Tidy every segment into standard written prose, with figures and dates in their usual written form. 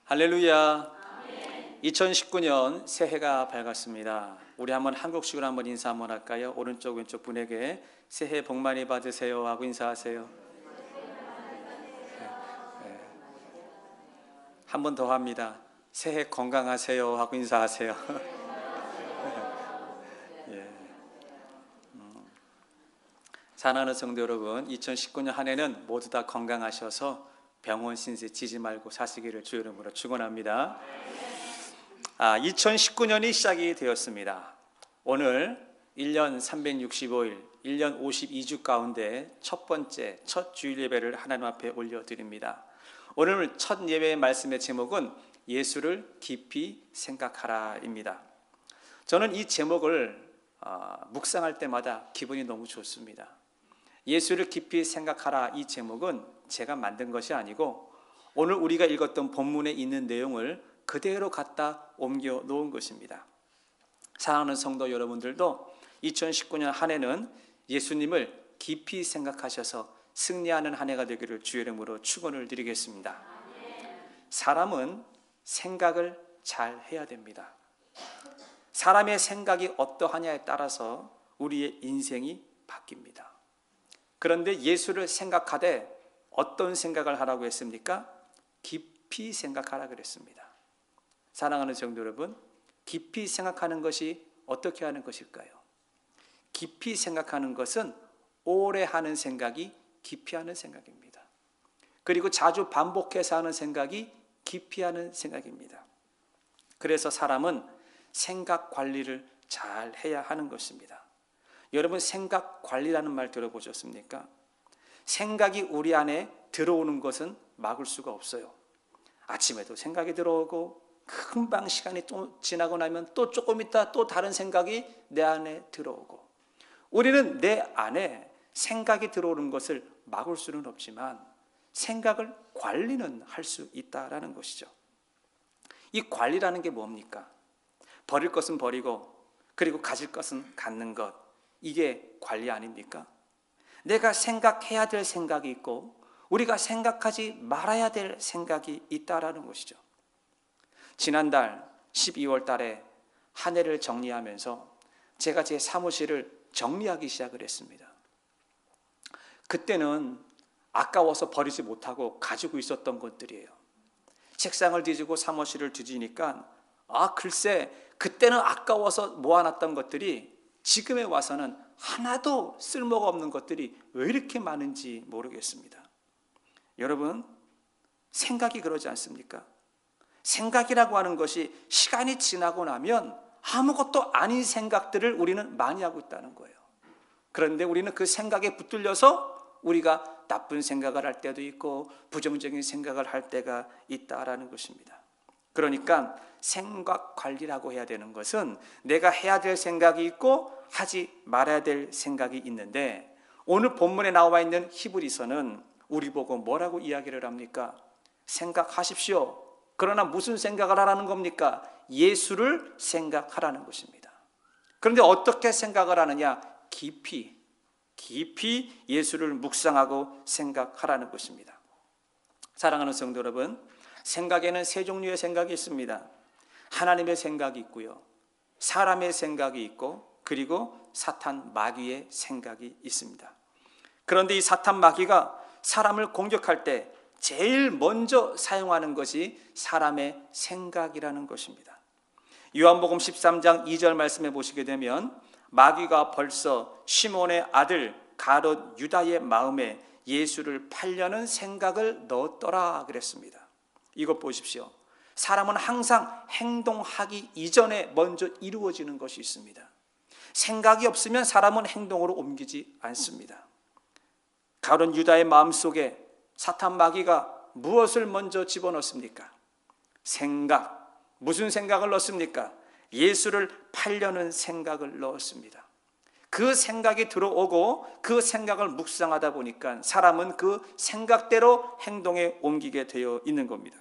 할렐루야. 2019년 새해가 밝았습니다. 우리 한번 한국식으로 한번 인사 한번 할까요? 오른쪽 왼쪽 분에게 새해 복 많이 받으세요 하고 인사하세요. 한 번 더 합니다. 새해 건강하세요 하고 인사하세요. 예. 사랑하는 성도 여러분, 2019년 한 해는 모두 다 건강하셔서 병원 신세 지지 말고 사시기를 주 이름으로 축원합니다. 2019년이 시작이 되었습니다. 오늘 1년 365일, 1년 52주 가운데 첫 번째 첫 주일 예배를 하나님 앞에 올려드립니다. 오늘 첫 예배의 말씀의 제목은 예수를 깊이 생각하라입니다. 저는 이 제목을 묵상할 때마다 기분이 너무 좋습니다. 예수를 깊이 생각하라, 이 제목은 제가 만든 것이 아니고 오늘 우리가 읽었던 본문에 있는 내용을 그대로 갖다 옮겨 놓은 것입니다. 사랑하는 성도 여러분들도 2019년 한 해는 예수님을 깊이 생각하셔서 승리하는 한 해가 되기를 주의 이름으로 축원을 드리겠습니다. 사람은 생각을 잘 해야 됩니다. 사람의 생각이 어떠하냐에 따라서 우리의 인생이 바뀝니다. 그런데 예수를 생각하되 어떤 생각을 하라고 했습니까? 깊이 생각하라 그랬습니다. 사랑하는 성도 여러분, 깊이 생각하는 것이 어떻게 하는 것일까요? 깊이 생각하는 것은 오래 하는 생각이 깊이 하는 생각입니다. 그리고 자주 반복해서 하는 생각이 깊이 하는 생각입니다. 그래서 사람은 생각 관리를 잘 해야 하는 것입니다. 여러분, 생각 관리라는 말 들어보셨습니까? 생각이 우리 안에 들어오는 것은 막을 수가 없어요. 아침에도 생각이 들어오고 금방 시간이 또 지나고 나면 또 조금 있다 또 다른 생각이 내 안에 들어오고, 우리는 내 안에 생각이 들어오는 것을 막을 수는 없지만 생각을 관리는 할 수 있다라는 것이죠. 이 관리라는 게 뭡니까? 버릴 것은 버리고 그리고 가질 것은 갖는 것, 이게 관리 아닙니까? 내가 생각해야 될 생각이 있고 우리가 생각하지 말아야 될 생각이 있다라는 것이죠. 지난달 12월 달에 한 해를 정리하면서 제가 제 사무실을 정리하기 시작을 했습니다. 그때는 아까워서 버리지 못하고 가지고 있었던 것들이에요. 책상을 뒤지고 사무실을 뒤지니까 글쎄 그때는 아까워서 모아놨던 것들이 지금에 와서는 하나도 쓸모가 없는 것들이 왜 이렇게 많은지 모르겠습니다. 여러분, 생각이 그러지 않습니까? 생각이라고 하는 것이 시간이 지나고 나면 아무것도 아닌 생각들을 우리는 많이 하고 있다는 거예요. 그런데 우리는 그 생각에 붙들려서 우리가 나쁜 생각을 할 때도 있고 부정적인 생각을 할 때가 있다라는 것입니다. 그러니까 생각 관리라고 해야 되는 것은 내가 해야 될 생각이 있고 하지 말아야 될 생각이 있는데, 오늘 본문에 나와 있는 히브리서는 우리 보고 뭐라고 이야기를 합니까? 생각하십시오. 그러나 무슨 생각을 하라는 겁니까? 예수를 생각하라는 것입니다. 그런데 어떻게 생각을 하느냐? 깊이 예수를 묵상하고 생각하라는 것입니다. 사랑하는 성도 여러분, 생각에는 세 종류의 생각이 있습니다. 하나님의 생각이 있고요, 사람의 생각이 있고, 그리고 사탄 마귀의 생각이 있습니다. 그런데 이 사탄 마귀가 사람을 공격할 때 제일 먼저 사용하는 것이 사람의 생각이라는 것입니다. 요한복음 13장 2절 말씀해 보시게 되면 마귀가 벌써 시몬의 아들 가룟 유다의 마음에 예수를 팔려는 생각을 넣었더라 그랬습니다. 이것 보십시오. 사람은 항상 행동하기 이전에 먼저 이루어지는 것이 있습니다. 생각이 없으면 사람은 행동으로 옮기지 않습니다. 가룟 유다의 마음속에 사탄 마귀가 무엇을 먼저 집어넣습니까? 생각. 무슨 생각을 넣습니까? 예수를 팔려는 생각을 넣었습니다. 그 생각이 들어오고 그 생각을 묵상하다 보니까 사람은 그 생각대로 행동에 옮기게 되어 있는 겁니다.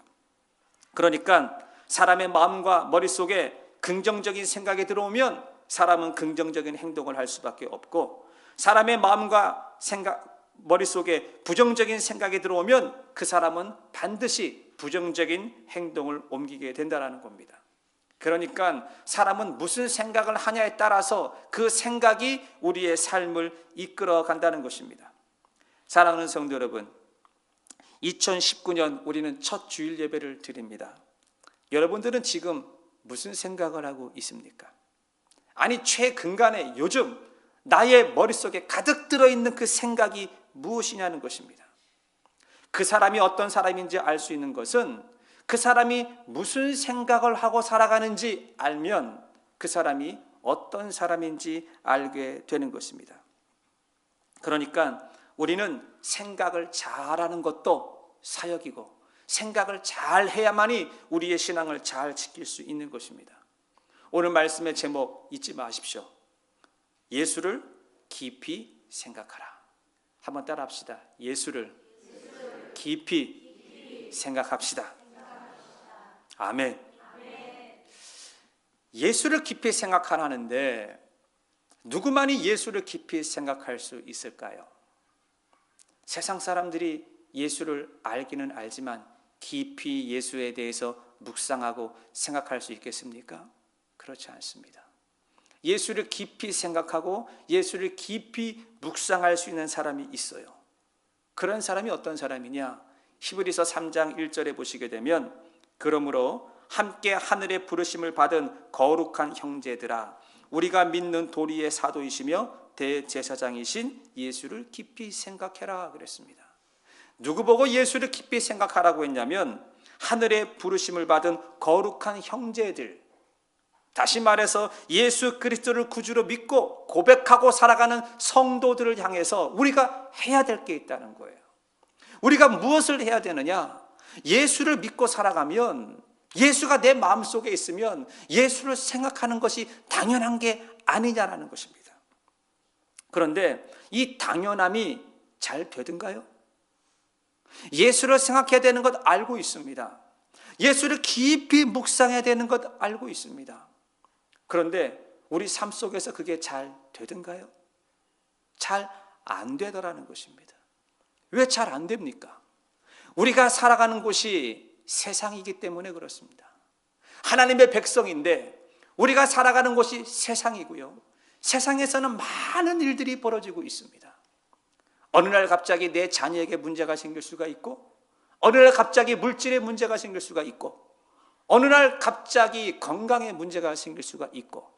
그러니까 사람의 마음과 머릿속에 긍정적인 생각이 들어오면 사람은 긍정적인 행동을 할 수밖에 없고, 사람의 마음과 생각 머릿속에 부정적인 생각이 들어오면 그 사람은 반드시 부정적인 행동을 옮기게 된다는 겁니다. 그러니까 사람은 무슨 생각을 하냐에 따라서 그 생각이 우리의 삶을 이끌어 간다는 것입니다. 사랑하는 성도 여러분, 2019년 우리는 첫 주일 예배를 드립니다. 여러분들은 지금 무슨 생각을 하고 있습니까? 아니, 최근간에 요즘 나의 머릿속에 가득 들어있는 그 생각이 무엇이냐는 것입니다. 그 사람이 어떤 사람인지 알 수 있는 것은 그 사람이 무슨 생각을 하고 살아가는지 알면 그 사람이 어떤 사람인지 알게 되는 것입니다. 그러니까 우리는 생각을 잘하는 것도 사역이고 생각을 잘 해야만이 우리의 신앙을 잘 지킬 수 있는 것입니다. 오늘 말씀의 제목 잊지 마십시오. 예수를 깊이 생각하라. 한번 따라 합시다. 예수를 깊이 생각합시다. 아멘. 예수를 깊이 생각하라는데 누구만이 예수를 깊이 생각할 수 있을까요? 세상 사람들이 예수를 알기는 알지만 깊이 예수에 대해서 묵상하고 생각할 수 있겠습니까? 그렇지 않습니다. 예수를 깊이 생각하고 예수를 깊이 묵상할 수 있는 사람이 있어요. 그런 사람이 어떤 사람이냐? 히브리서 3장 1절에 보시게 되면 그러므로 함께 하늘의 부르심을 받은 거룩한 형제들아, 우리가 믿는 도리의 사도이시며 대제사장이신 예수를 깊이 생각해라 그랬습니다. 누구 보고 예수를 깊이 생각하라고 했냐면 하늘의 부르심을 받은 거룩한 형제들, 다시 말해서 예수 그리스도를 구주로 믿고 고백하고 살아가는 성도들을 향해서 우리가 해야 될 게 있다는 거예요. 우리가 무엇을 해야 되느냐? 예수를 믿고 살아가면, 예수가 내 마음속에 있으면 예수를 생각하는 것이 당연한 게 아니냐라는 것입니다. 그런데 이 당연함이 잘 되든가요? 예수를 생각해야 되는 것 알고 있습니다. 예수를 깊이 묵상해야 되는 것 알고 있습니다. 그런데 우리 삶 속에서 그게 잘 되든가요? 잘 안 되더라는 것입니다. 왜 잘 안 됩니까? 우리가 살아가는 곳이 세상이기 때문에 그렇습니다. 하나님의 백성인데 우리가 살아가는 곳이 세상이고요. 세상에서는 많은 일들이 벌어지고 있습니다. 어느 날 갑자기 내 자녀에게 문제가 생길 수가 있고, 어느 날 갑자기 물질에 문제가 생길 수가 있고, 어느 날 갑자기 건강에 문제가 생길 수가 있고,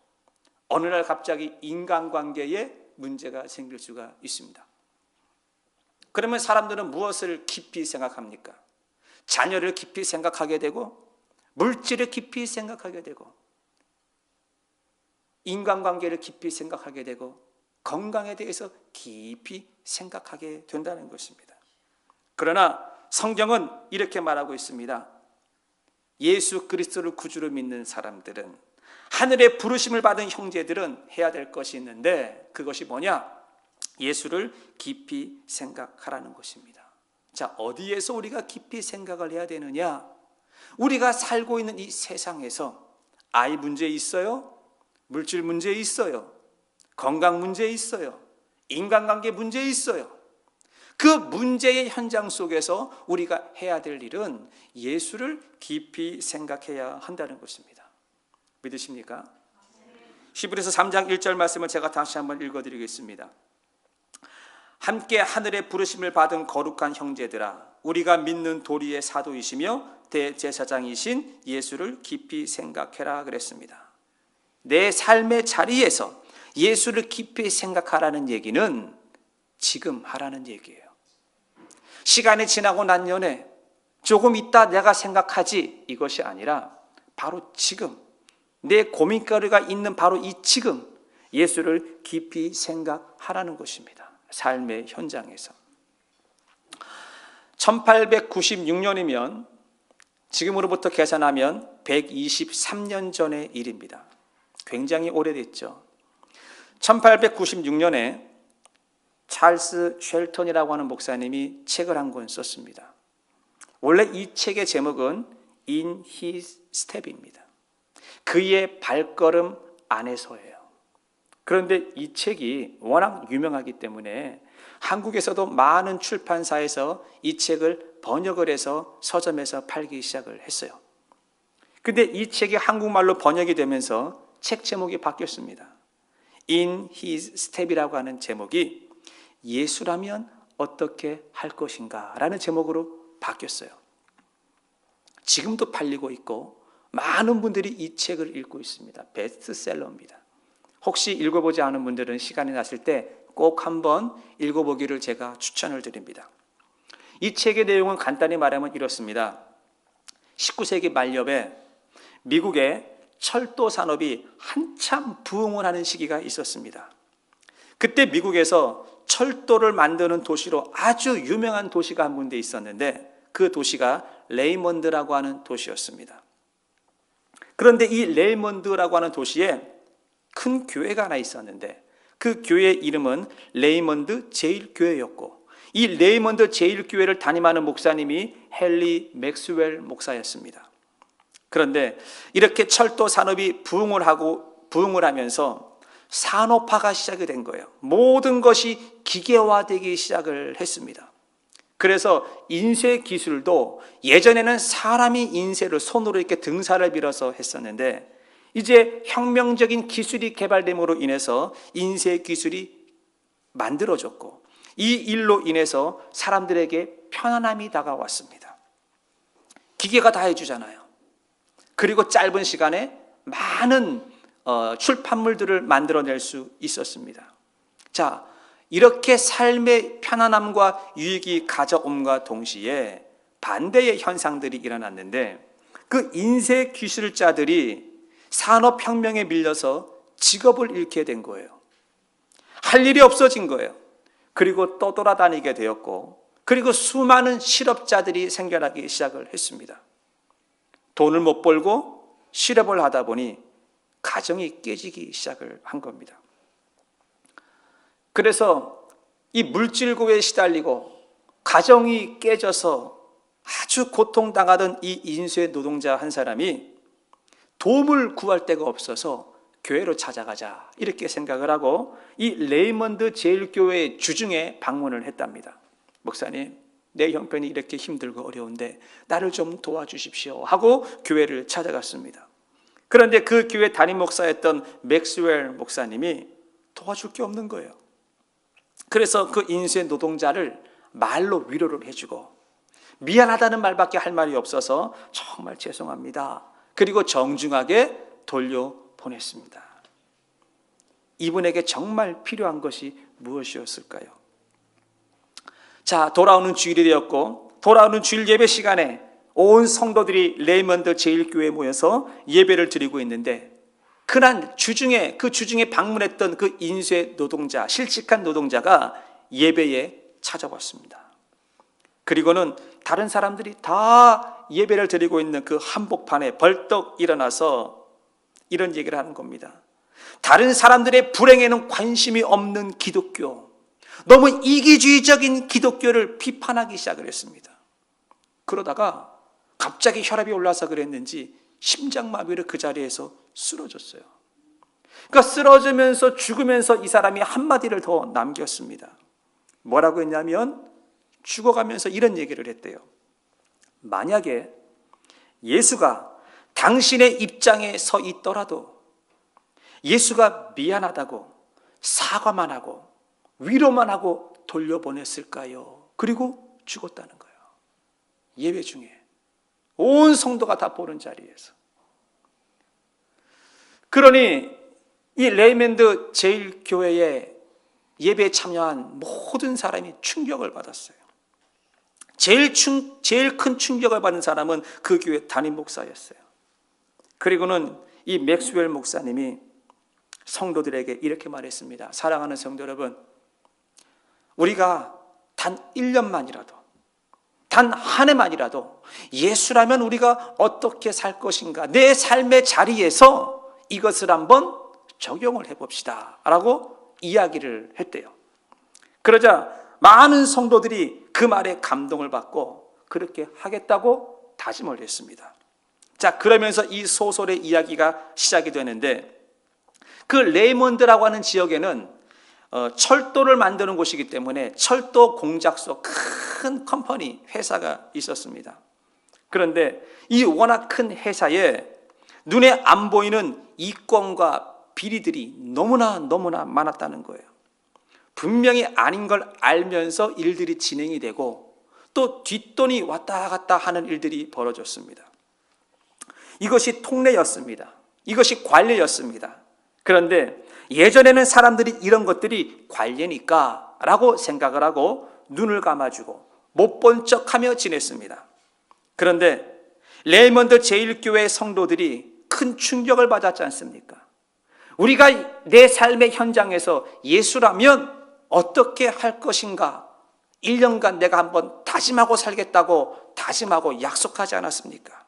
어느 날 갑자기 인간관계에 문제가 생길 수가 있습니다. 그러면 사람들은 무엇을 깊이 생각합니까? 자녀를 깊이 생각하게 되고, 물질을 깊이 생각하게 되고, 인간관계를 깊이 생각하게 되고, 건강에 대해서 깊이 생각하게 된다는 것입니다. 그러나 성경은 이렇게 말하고 있습니다. 예수 그리스도를 구주로 믿는 사람들은, 하늘의 부르심을 받은 형제들은 해야 될 것이 있는데 그것이 뭐냐? 예수를 깊이 생각하라는 것입니다. 자, 어디에서 우리가 깊이 생각을 해야 되느냐? 우리가 살고 있는 이 세상에서 아이 문제 있어요? 물질 문제 있어요? 건강 문제 있어요? 인간관계 문제 있어요? 그 문제의 현장 속에서 우리가 해야 될 일은 예수를 깊이 생각해야 한다는 것입니다. 믿으십니까? 히브리서 3장 1절 말씀을 제가 다시 한번 읽어드리겠습니다. 함께 하늘의 부르심을 받은 거룩한 형제들아, 우리가 믿는 도리의 사도이시며 대제사장이신 예수를 깊이 생각해라 그랬습니다. 내 삶의 자리에서 예수를 깊이 생각하라는 얘기는 지금 하라는 얘기예요. 시간이 지나고 난 년에 조금 있다 내가 생각하지, 이것이 아니라 바로 지금, 내 고민거리가 있는 바로 이 지금 예수를 깊이 생각하라는 것입니다. 삶의 현장에서. 1896년이면 지금으로부터 계산하면 123년 전의 일입니다. 굉장히 오래됐죠. 1896년에 찰스 쉘턴이라고 하는 목사님이 책을 한 권 썼습니다. 원래 이 책의 제목은 In His Step입니다. 그의 발걸음 안에서예요. 그런데 이 책이 워낙 유명하기 때문에 한국에서도 많은 출판사에서 이 책을 번역을 해서 서점에서 팔기 시작을 했어요. 근데 이 책이 한국말로 번역이 되면서 책 제목이 바뀌었습니다. In His Step이라고 하는 제목이 예수라면 어떻게 할 것인가 라는 제목으로 바뀌었어요. 지금도 팔리고 있고 많은 분들이 이 책을 읽고 있습니다. 베스트셀러입니다. 혹시 읽어보지 않은 분들은 시간이 났을 때 꼭 한번 읽어보기를 제가 추천을 드립니다. 이 책의 내용은 간단히 말하면 이렇습니다. 19세기 말엽에 미국의 철도 산업이 한참 부흥을 하는 시기가 있었습니다. 그때 미국에서 철도를 만드는 도시로 아주 유명한 도시가 한 군데 있었는데 그 도시가 레이먼드라고 하는 도시였습니다. 그런데 이 레이먼드라고 하는 도시에 큰 교회가 하나 있었는데 그 교회의 이름은 레이먼드 제일교회였고 이 레이먼드 제일교회를 담임하는 목사님이 헨리 맥스웰 목사였습니다. 그런데 이렇게 철도 산업이 부흥을 하면서 산업화가 시작이 된 거예요. 모든 것이 기계화되기 시작을 했습니다. 그래서 인쇄 기술도 예전에는 사람이 인쇄를 손으로 이렇게 등살을 빌어서 했었는데 이제 혁명적인 기술이 개발됨으로 인해서 인쇄 기술이 만들어졌고 이 일로 인해서 사람들에게 편안함이 다가왔습니다. 기계가 다 해주잖아요. 그리고 짧은 시간에 많은 출판물들을 만들어낼 수 있었습니다. 자, 이렇게 삶의 편안함과 유익이 가져옴과 동시에 반대의 현상들이 일어났는데 그 인쇄 기술자들이 산업혁명에 밀려서 직업을 잃게 된 거예요. 할 일이 없어진 거예요. 그리고 떠돌아다니게 되었고 그리고 수많은 실업자들이 생겨나기 시작을 했습니다. 돈을 못 벌고 실업을 하다 보니 가정이 깨지기 시작을 한 겁니다. 그래서 이 물질고에 시달리고 가정이 깨져서 아주 고통당하던 이 인쇄 노동자 한 사람이 도움을 구할 데가 없어서 교회로 찾아가자 이렇게 생각을 하고 이 레이먼드 제일교회의 주중에 방문을 했답니다. 목사님, 내 형편이 이렇게 힘들고 어려운데 나를 좀 도와주십시오 하고 교회를 찾아갔습니다. 그런데 그 교회 담임 목사였던 맥스웰 목사님이 도와줄 게 없는 거예요. 그래서 그 인쇄 노동자를 말로 위로를 해주고 미안하다는 말밖에 할 말이 없어서 정말 죄송합니다. 그리고 정중하게 돌려보냈습니다. 이분에게 정말 필요한 것이 무엇이었을까요? 자, 돌아오는 주일이 되었고 돌아오는 주일 예배 시간에 온 성도들이 레이먼드 제일교회에 모여서 예배를 드리고 있는데 그날 주중에 방문했던 그 인쇄 노동자, 실직한 노동자가 예배에 찾아왔습니다. 그리고는 다른 사람들이 다 예배를 드리고 있는 그 한복판에 벌떡 일어나서 이런 얘기를 하는 겁니다. 다른 사람들의 불행에는 관심이 없는 기독교, 너무 이기주의적인 기독교를 비판하기 시작을 했습니다. 그러다가 갑자기 혈압이 올라서 그랬는지 심장마비로 그 자리에서 쓰러졌어요. 그러니까 쓰러지면서 죽으면서 이 사람이 한마디를 더 남겼습니다. 뭐라고 했냐면 죽어가면서 이런 얘기를 했대요. 만약에 예수가 당신의 입장에 서 있더라도 예수가 미안하다고 사과만 하고 위로만 하고 돌려보냈을까요? 그리고 죽었다는 거예요. 예배 중에 온 성도가 다 보는 자리에서. 그러니 이 레이먼드 제일교회에 예배에 참여한 모든 사람이 충격을 받았어요. 제일 큰 충격을 받은 사람은 그 교회 담임 목사였어요. 그리고는 이 맥스웰 목사님이 성도들에게 이렇게 말했습니다. 사랑하는 성도 여러분, 우리가 단 1년만이라도 단 한 해만이라도 예수라면 우리가 어떻게 살 것인가, 내 삶의 자리에서 이것을 한번 적용을 해봅시다 라고 이야기를 했대요. 그러자 많은 성도들이 그 말에 감동을 받고 그렇게 하겠다고 다짐을 했습니다. 자, 그러면서 이 소설의 이야기가 시작이 되는데 그 레이먼드라고 하는 지역에는 철도를 만드는 곳이기 때문에 철도 공작소 큰 컴퍼니 회사가 있었습니다. 그런데 이 워낙 큰 회사에 눈에 안 보이는 이권과 비리들이 너무나 많았다는 거예요. 분명히 아닌 걸 알면서 일들이 진행이 되고 또 뒷돈이 왔다 갔다 하는 일들이 벌어졌습니다. 이것이 통례였습니다. 이것이 관례였습니다. 그런데 예전에는 사람들이 이런 것들이 관례니까 라고 생각을 하고 눈을 감아주고 못 본 척하며 지냈습니다. 그런데 레이먼드 제1교회 성도들이 큰 충격을 받았지 않습니까? 우리가 내 삶의 현장에서 예수라면 어떻게 할 것인가? 1년간 내가 한번 다짐하고 살겠다고 다짐하고 약속하지 않았습니까?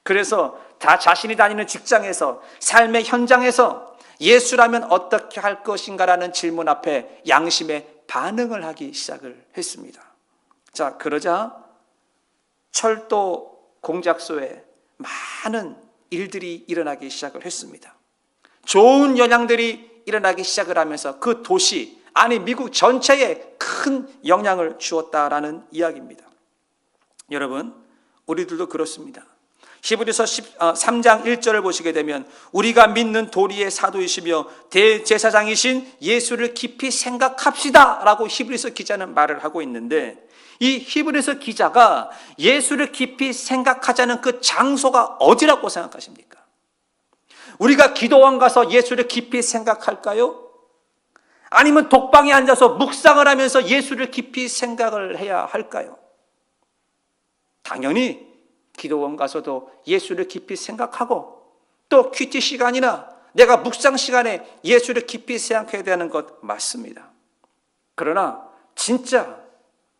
그래서 다 자신이 다니는 직장에서 삶의 현장에서 예수라면 어떻게 할 것인가라는 질문 앞에 양심의 반응을 하기 시작을 했습니다. 자, 그러자 철도 공작소에 많은 일들이 일어나기 시작을 했습니다. 좋은 영향들이 일어나기 시작을 하면서 그 도시, 아니 미국 전체에 큰 영향을 주었다라는 이야기입니다. 여러분, 우리들도 그렇습니다. 히브리서 3장 1절을 보시게 되면 우리가 믿는 도리의 사도이시며 대제사장이신 예수를 깊이 생각합시다 라고 히브리서 기자는 말을 하고 있는데, 이 히브리서 기자가 예수를 깊이 생각하자는 그 장소가 어디라고 생각하십니까? 우리가 기도원 가서 예수를 깊이 생각할까요? 아니면 독방에 앉아서 묵상을 하면서 예수를 깊이 생각을 해야 할까요? 당연히 기도원 가서도 예수를 깊이 생각하고 또 큐티 시간이나 내가 묵상 시간에 예수를 깊이 생각해야 되는 것 맞습니다. 그러나 진짜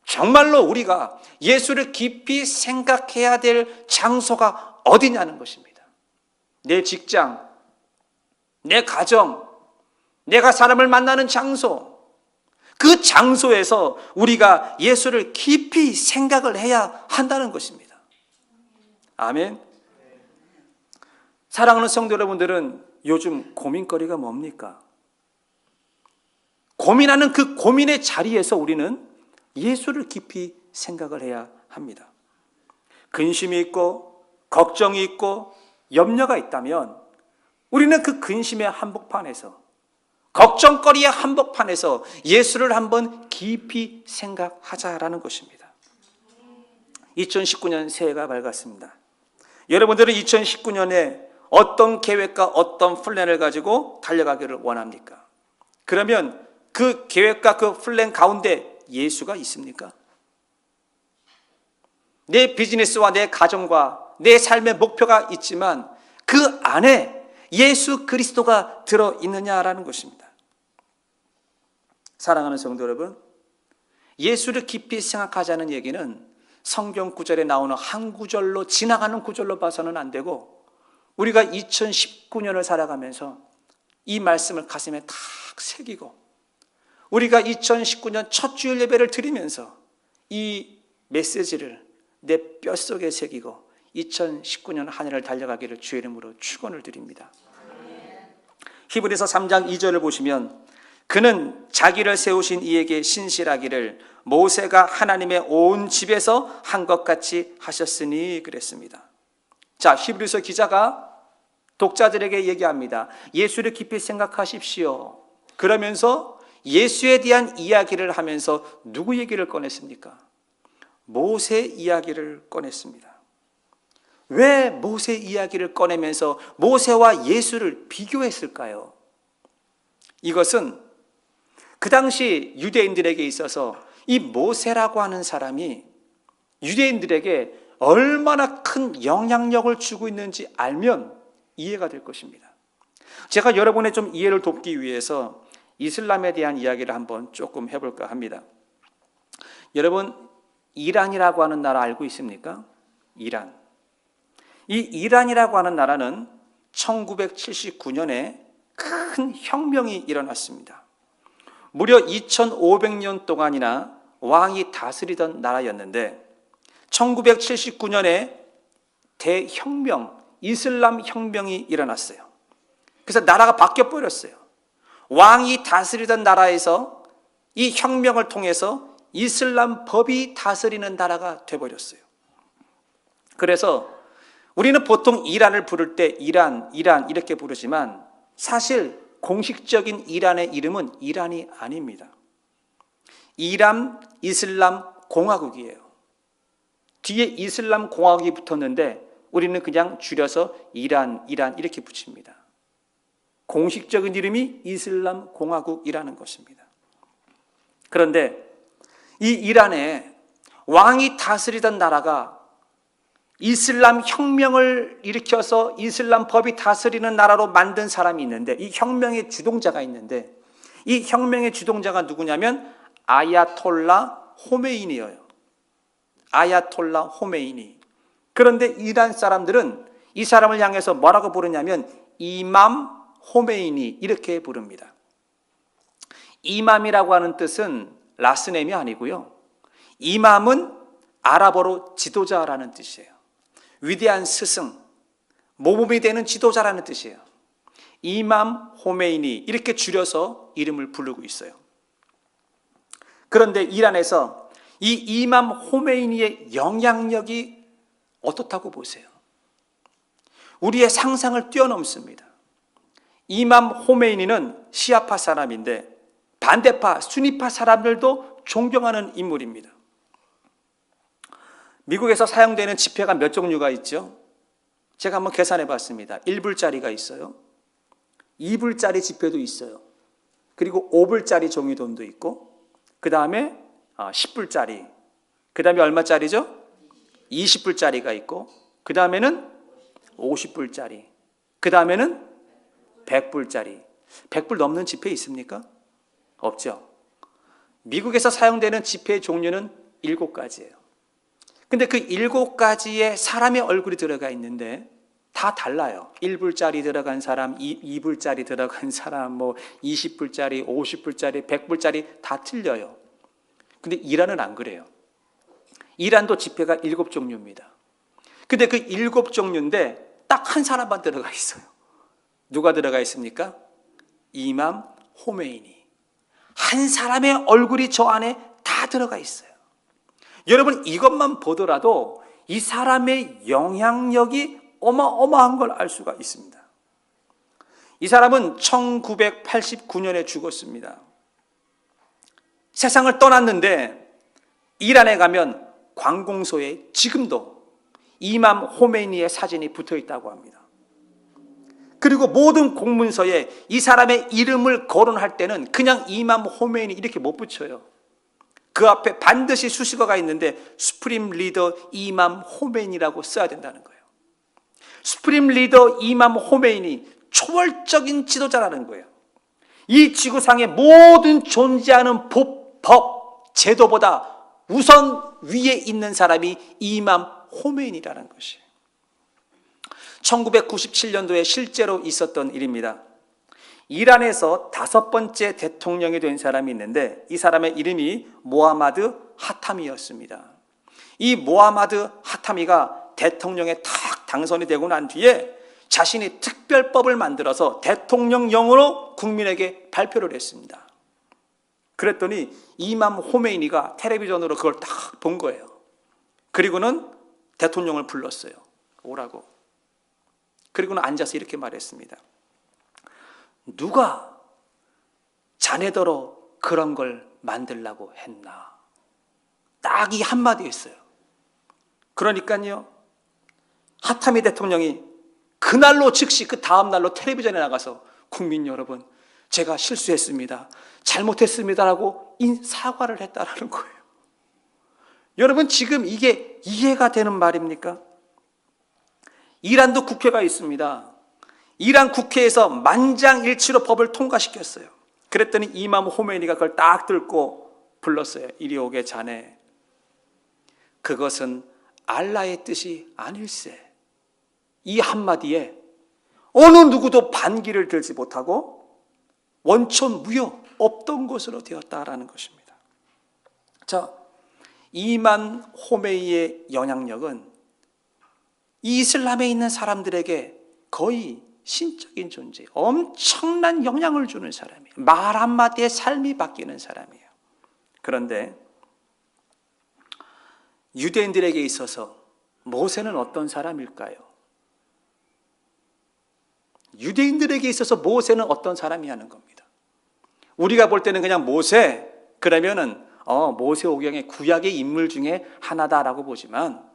정말로 우리가 예수를 깊이 생각해야 될 장소가 어디냐는 것입니다. 내 직장, 내 가정, 내가 사람을 만나는 장소, 그 장소에서 우리가 예수를 깊이 생각을 해야 한다는 것입니다. 아멘. 사랑하는 성도 여러분들은 요즘 고민거리가 뭡니까? 고민하는 그 고민의 자리에서 우리는 예수를 깊이 생각을 해야 합니다. 근심이 있고 걱정이 있고 염려가 있다면 우리는 그 근심의 한복판에서, 걱정거리의 한복판에서 예수를 한번 깊이 생각하자라는 것입니다. 2019년 새해가 밝았습니다. 여러분들은 2019년에 어떤 계획과 어떤 플랜을 가지고 달려가기를 원합니까? 그러면 그 계획과 그 플랜 가운데 예수가 있습니까? 내 비즈니스와 내 가정과 내 삶의 목표가 있지만 그 안에 예수 그리스도가 들어있느냐라는 것입니다. 사랑하는 성도 여러분, 예수를 깊이 생각하자는 얘기는 성경 구절에 나오는 한 구절로 지나가는 구절로 봐서는 안 되고, 우리가 2019년을 살아가면서 이 말씀을 가슴에 탁 새기고 우리가 2019년 첫 주일 예배를 드리면서 이 메시지를 내 뼛속에 새기고 2019년 한 해를 달려가기를 주의 이름으로 축원을 드립니다. 히브리서 3장 2절을 보시면 그는 자기를 세우신 이에게 신실하기를 모세가 하나님의 온 집에서 한 것 같이 하셨으니 그랬습니다. 자, 히브리서 기자가 독자들에게 얘기합니다. 예수를 깊이 생각하십시오. 그러면서 예수에 대한 이야기를 하면서 누구 얘기를 꺼냈습니까? 모세 이야기를 꺼냈습니다. 왜 모세 이야기를 꺼내면서 모세와 예수를 비교했을까요? 이것은 그 당시 유대인들에게 있어서 이 모세라고 하는 사람이 유대인들에게 얼마나 큰 영향력을 주고 있는지 알면 이해가 될 것입니다. 제가 여러분의 좀 이해를 돕기 위해서 이슬람에 대한 이야기를 한번 조금 해볼까 합니다. 여러분, 이란이라고 하는 나라 알고 있습니까? 이란. 이 이란이라고 하는 나라는 1979년에 큰 혁명이 일어났습니다. 무려 2500년 동안이나 왕이 다스리던 나라였는데 1979년에 대혁명, 이슬람 혁명이 일어났어요. 그래서 나라가 바뀌어 버렸어요. 왕이 다스리던 나라에서 이 혁명을 통해서 이슬람 법이 다스리는 나라가 돼버렸어요. 그래서 우리는 보통 이란을 부를 때 이란 이렇게 부르지만 사실 공식적인 이란의 이름은 이란이 아닙니다. 이란 이슬람 공화국이에요. 뒤에 이슬람 공화국이 붙었는데 우리는 그냥 줄여서 이란 이렇게 붙입니다. 공식적인 이름이 이슬람 공화국이라는 것입니다. 그런데 이 이란에 왕이 다스리던 나라가 이슬람 혁명을 일으켜서 이슬람 법이 다스리는 나라로 만든 사람이 있는데, 이 혁명의 주동자가 있는데, 이 혁명의 주동자가 누구냐면 아야톨라 호메이니예요. 아야톨라 호메이니. 그런데 이란 사람들은 이 사람을 향해서 뭐라고 부르냐면 이맘 호메이니 이렇게 부릅니다. 이맘이라고 하는 뜻은 라스네임이 아니고요. 이맘은 아랍어로 지도자라는 뜻이에요. 위대한 스승, 모범이 되는 지도자라는 뜻이에요. 이맘 호메이니 이렇게 줄여서 이름을 부르고 있어요. 그런데 이란에서 이 이맘 호메이니의 영향력이 어떻다고 보세요? 우리의 상상을 뛰어넘습니다. 이맘 호메이니는 시아파 사람인데 반대파 수니파 사람들도 존경하는 인물입니다. 미국에서 사용되는 지폐가 몇 종류가 있죠? 제가 한번 계산해 봤습니다. 1불짜리가 있어요. 2불짜리 지폐도 있어요. 그리고 5불짜리 종이돈도 있고, 그 다음에 10불짜리, 그 다음에 얼마짜리죠? 20불짜리가 있고, 그 다음에는 50불짜리, 그 다음에는 100불짜리. 100불 넘는 지폐 있습니까? 없죠. 미국에서 사용되는 지폐의 종류는 7가지예요. 근데 그 7가지의 사람의 얼굴이 들어가 있는데 다 달라요. 1불짜리 들어간 사람, 2불짜리 들어간 사람, 20불짜리, 50불짜리, 100불짜리 다 틀려요. 근데 이란은 안 그래요. 이란도 지폐가 7종류입니다. 근데 그 7종류인데 딱 한 사람만 들어가 있어요. 누가 들어가 있습니까? 이맘 호메이니. 한 사람의 얼굴이 저 안에 다 들어가 있어요. 여러분, 이것만 보더라도 이 사람의 영향력이 어마어마한 걸 알 수가 있습니다. 이 사람은 1989년에 죽었습니다. 세상을 떠났는데 이란에 가면 관공서에 지금도 이맘 호메이니의 사진이 붙어 있다고 합니다. 그리고 모든 공문서에 이 사람의 이름을 거론할 때는 그냥 이맘 호메이니 이렇게 못 붙여요. 그 앞에 반드시 수식어가 있는데 수프림 리더 이맘 호메이니라고 써야 된다는 거예요. 수프림 리더 이맘 호메이니, 초월적인 지도자라는 거예요. 이 지구상의 모든 존재하는 법, 제도보다 우선 위에 있는 사람이 이맘 호메이니라는 것이에요. 1997년도에 실제로 있었던 일입니다. 이란에서 5번째 대통령이 된 사람이 있는데 이 사람의 이름이 모하마드 하타미였습니다. 이 모하마드 하타미가 대통령에 탁 당선이 되고 난 뒤에 자신이 특별법을 만들어서 대통령령으로 국민에게 발표를 했습니다. 그랬더니 이맘 호메이니가 텔레비전으로 그걸 딱 본 거예요. 그리고는 대통령을 불렀어요. 오라고. 그리고는 앉아서 이렇게 말했습니다. 누가 자네더러 그런 걸 만들라고 했나? 딱 이 한마디 했어요. 그러니까요, 하타미 대통령이 그날로 즉시 그 다음날로 텔레비전에 나가서 국민 여러분, 제가 실수했습니다. 잘못했습니다라고 사과를 했다라는 거예요. 여러분, 지금 이게 이해가 되는 말입니까? 이란도 국회가 있습니다. 이란 국회에서 만장일치로 법을 통과시켰어요. 그랬더니 이맘 호메이니가 그걸 딱 들고 불렀어요. 이리 오게 자네. 그것은 알라의 뜻이 아닐세. 이 한마디에 어느 누구도 반기를 들지 못하고 원천무효 없던 것으로 되었다라는 것입니다. 자, 이맘 호메이의 영향력은 이 이슬람에 있는 사람들에게 거의 신적인 존재, 엄청난 영향을 주는 사람이에요. 말 한마디에 삶이 바뀌는 사람이에요. 그런데 유대인들에게 있어서 모세는 어떤 사람일까요? 유대인들에게 있어서 모세는 어떤 사람이 하는 겁니다. 우리가 볼 때는 그냥 모세, 그러면은 모세오경의 구약의 인물 중에 하나다라고 보지만,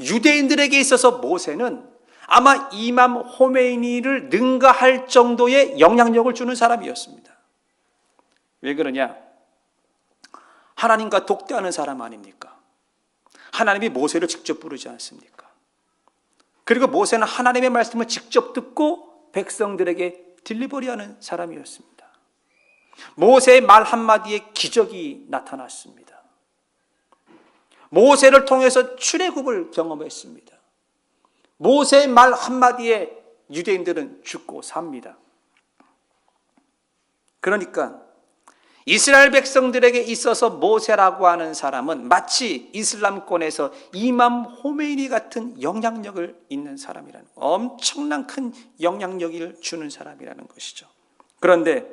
유대인들에게 있어서 모세는 아마 이맘 호메이니를 능가할 정도의 영향력을 주는 사람이었습니다. 왜 그러냐? 하나님과 독대하는 사람 아닙니까? 하나님이 모세를 직접 부르지 않습니까? 그리고 모세는 하나님의 말씀을 직접 듣고 백성들에게 딜리버리하는 사람이었습니다. 모세의 말 한마디에 기적이 나타났습니다. 모세를 통해서 출애굽을 경험했습니다. 모세의 말 한마디에 유대인들은 죽고 삽니다. 그러니까 이스라엘 백성들에게 있어서 모세라고 하는 사람은 마치 이슬람권에서 이맘 호메이니 같은 영향력을 있는 사람이라는, 엄청난 큰 영향력을 주는 사람이라는 것이죠. 그런데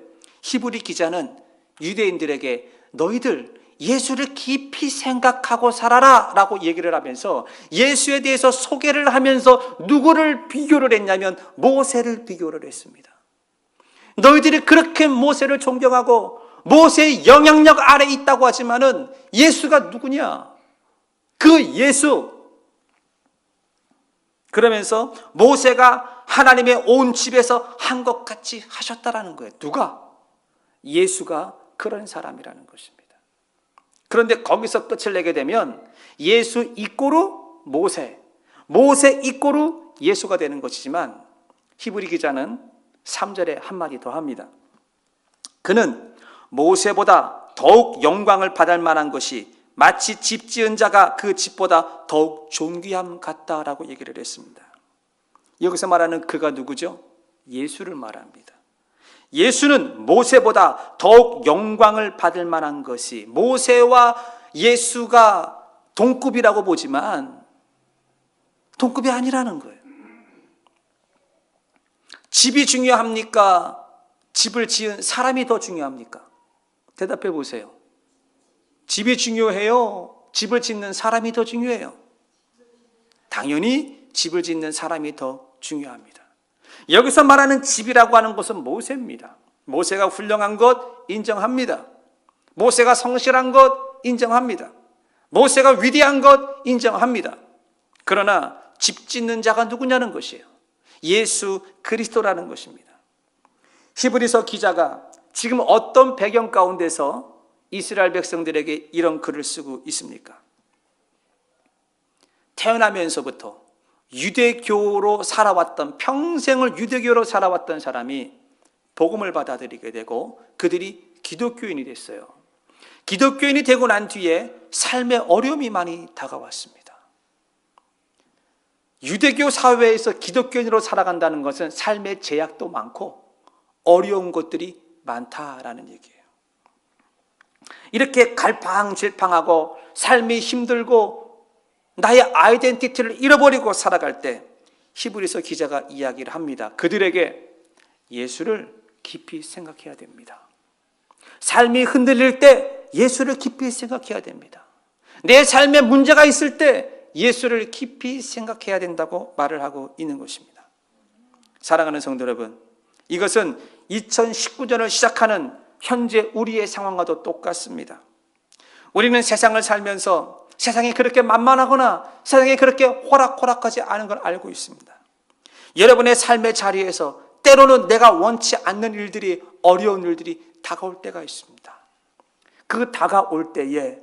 히브리 기자는 유대인들에게 너희들 예수를 깊이 생각하고 살아라 라고 얘기를 하면서 예수에 대해서 소개를 하면서 누구를 비교를 했냐면 모세를 비교를 했습니다. 너희들이 그렇게 모세를 존경하고 모세의 영향력 아래에 있다고 하지만은 예수가 누구냐? 그 예수. 그러면서 모세가 하나님의 온 집에서 한 것 같이 하셨다라는 거예요. 누가? 예수가 그런 사람이라는 것입니다. 그런데 거기서 끝을 내게 되면 예수 이꼬르 모세, 모세 이꼬르 예수가 되는 것이지만 히브리 기자는 3절에 한마디 더 합니다. 그는 모세보다 더욱 영광을 받을 만한 것이 마치 집 지은 자가 그 집보다 더욱 존귀함 같다라고 얘기를 했습니다. 여기서 말하는 그가 누구죠? 예수를 말합니다. 예수는 모세보다 더욱 영광을 받을 만한 것이, 모세와 예수가 동급이라고 보지만 동급이 아니라는 거예요. 집이 중요합니까? 집을 지은 사람이 더 중요합니까? 대답해 보세요. 집이 중요해요? 집을 짓는 사람이 더 중요해요? 당연히 집을 짓는 사람이 더 중요합니다. 여기서 말하는 집이라고 하는 것은 모세입니다. 모세가 훌륭한 것 인정합니다. 모세가 성실한 것 인정합니다. 모세가 위대한 것 인정합니다. 그러나 집 짓는 자가 누구냐는 것이에요. 예수 그리스도라는 것입니다. 히브리서 기자가 지금 어떤 배경 가운데서 이스라엘 백성들에게 이런 글을 쓰고 있습니까? 태어나면서부터 유대교로 살아왔던, 평생을 유대교로 살아왔던 사람이 복음을 받아들이게 되고 그들이 기독교인이 됐어요. 기독교인이 되고 난 뒤에 삶의 어려움이 많이 다가왔습니다. 유대교 사회에서 기독교인으로 살아간다는 것은 삶의 제약도 많고 어려운 것들이 많다라는 얘기예요. 이렇게 갈팡질팡하고 삶이 힘들고 나의 아이덴티티를 잃어버리고 살아갈 때 히브리서 기자가 이야기를 합니다. 그들에게 예수를 깊이 생각해야 됩니다. 삶이 흔들릴 때 예수를 깊이 생각해야 됩니다. 내 삶에 문제가 있을 때 예수를 깊이 생각해야 된다고 말을 하고 있는 것입니다. 사랑하는 성도 여러분, 이것은 2019년을 시작하는 현재 우리의 상황과도 똑같습니다. 우리는 세상을 살면서 세상이 그렇게 만만하거나 세상이 그렇게 호락호락하지 않은 걸 알고 있습니다. 여러분의 삶의 자리에서 때로는 내가 원치 않는 일들이, 어려운 일들이 다가올 때가 있습니다. 그 다가올 때에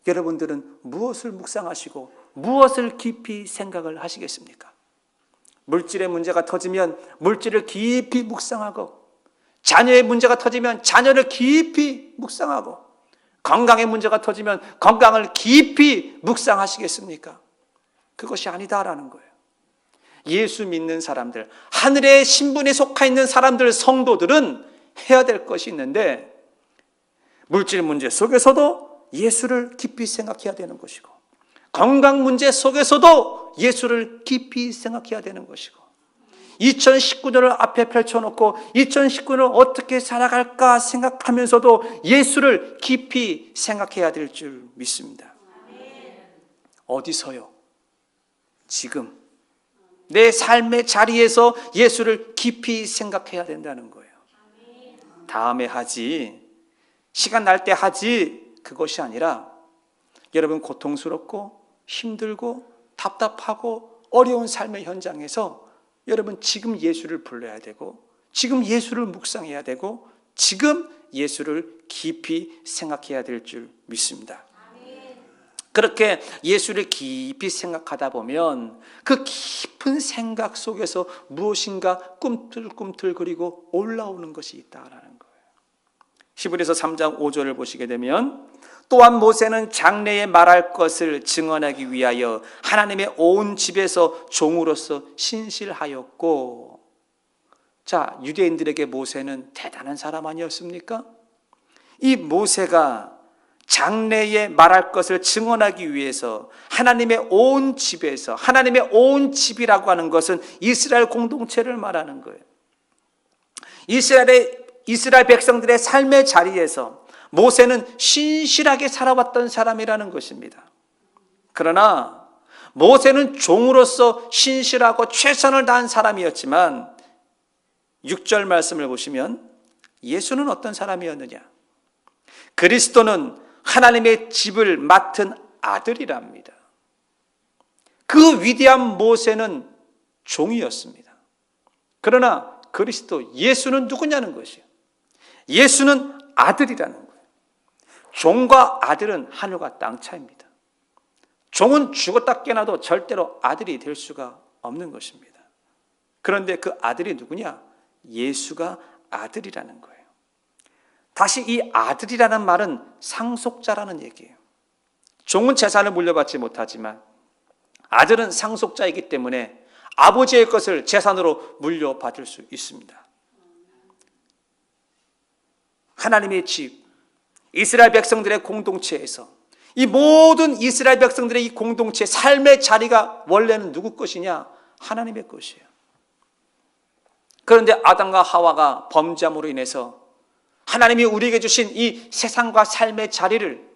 여러분들은 무엇을 묵상하시고 무엇을 깊이 생각을 하시겠습니까? 물질의 문제가 터지면 물질을 깊이 묵상하고, 자녀의 문제가 터지면 자녀를 깊이 묵상하고, 건강의 문제가 터지면 건강을 깊이 묵상하시겠습니까? 그것이 아니다라는 거예요. 예수 믿는 사람들, 하늘의 신분에 속해 있는 사람들, 성도들은 해야 될 것이 있는데 물질 문제 속에서도 예수를 깊이 생각해야 되는 것이고, 건강 문제 속에서도 예수를 깊이 생각해야 되는 것이고, 2019년을 앞에 펼쳐놓고 2019년을 어떻게 살아갈까 생각하면서도 예수를 깊이 생각해야 될 줄 믿습니다. 어디서요? 지금 내 삶의 자리에서 예수를 깊이 생각해야 된다는 거예요. 다음에 하지, 시간 날 때 하지, 그것이 아니라 여러분 고통스럽고 힘들고 답답하고 어려운 삶의 현장에서 여러분 지금 예수를 불러야 되고 지금 예수를 묵상해야 되고 지금 예수를 깊이 생각해야 될 줄 믿습니다. 그렇게 예수를 깊이 생각하다 보면 그 깊은 생각 속에서 무엇인가 꿈틀꿈틀거리고 올라오는 것이 있다라는 거예요. 히브리서 3장 5절을 보시게 되면 또한 모세는 장래에 말할 것을 증언하기 위하여 하나님의 온 집에서 종으로서 신실하였고, 자, 유대인들에게 모세는 대단한 사람 아니었습니까? 이 모세가 장래에 말할 것을 증언하기 위해서 하나님의 온 집에서, 하나님의 온 집이라고 하는 것은 이스라엘 공동체를 말하는 거예요. 이스라엘 백성들의 삶의 자리에서 모세는 신실하게 살아왔던 사람이라는 것입니다. 그러나 모세는 종으로서 신실하고 최선을 다한 사람이었지만 6절 말씀을 보시면 예수는 어떤 사람이었느냐? 그리스도는 하나님의 집을 맡은 아들이랍니다. 그 위대한 모세는 종이었습니다. 그러나 그리스도 예수는 누구냐는 것이에요. 예수는 아들이라는 거예요. 종과 아들은 하늘과 땅 차이입니다. 종은 죽었다 깨어나도 절대로 아들이 될 수가 없는 것입니다. 그런데 그 아들이 누구냐? 예수가 아들이라는 거예요. 다시 이 아들이라는 말은 상속자라는 얘기예요. 종은 재산을 물려받지 못하지만 아들은 상속자이기 때문에 아버지의 것을 재산으로 물려받을 수 있습니다. 하나님의 집, 이스라엘 백성들의 공동체에서 이 모든 이스라엘 백성들의 이 공동체 삶의 자리가 원래는 누구 것이냐? 하나님의 것이에요. 그런데 아담과 하와가 범죄함으로 인해서 하나님이 우리에게 주신 이 세상과 삶의 자리를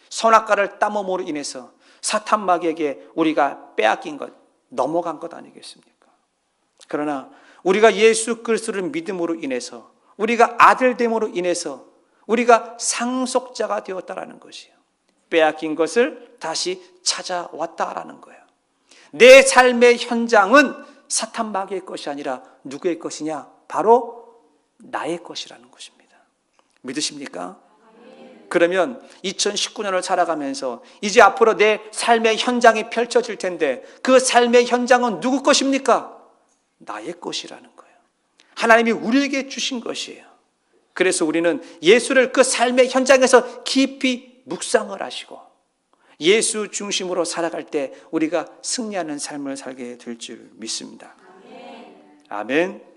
선악과를 따먹음으로 인해서 사탄 마귀에게 우리가 빼앗긴 것, 넘어간 것 아니겠습니까? 그러나 우리가 예수 그리스도를 믿음으로 인해서 우리가 아들됨으로 인해서 우리가 상속자가 되었다라는 것이에요. 빼앗긴 것을 다시 찾아왔다라는 거예요. 내 삶의 현장은 사탄 마귀의 것이 아니라 누구의 것이냐? 바로 나의 것이라는 것입니다. 믿으십니까? 그러면 2019년을 살아가면서 이제 앞으로 내 삶의 현장이 펼쳐질 텐데 그 삶의 현장은 누구 것입니까? 나의 것이라는 거예요. 하나님이 우리에게 주신 것이에요. 그래서 우리는 예수를 그 삶의 현장에서 깊이 묵상을 하시고 예수 중심으로 살아갈 때 우리가 승리하는 삶을 살게 될 줄 믿습니다. 아멘.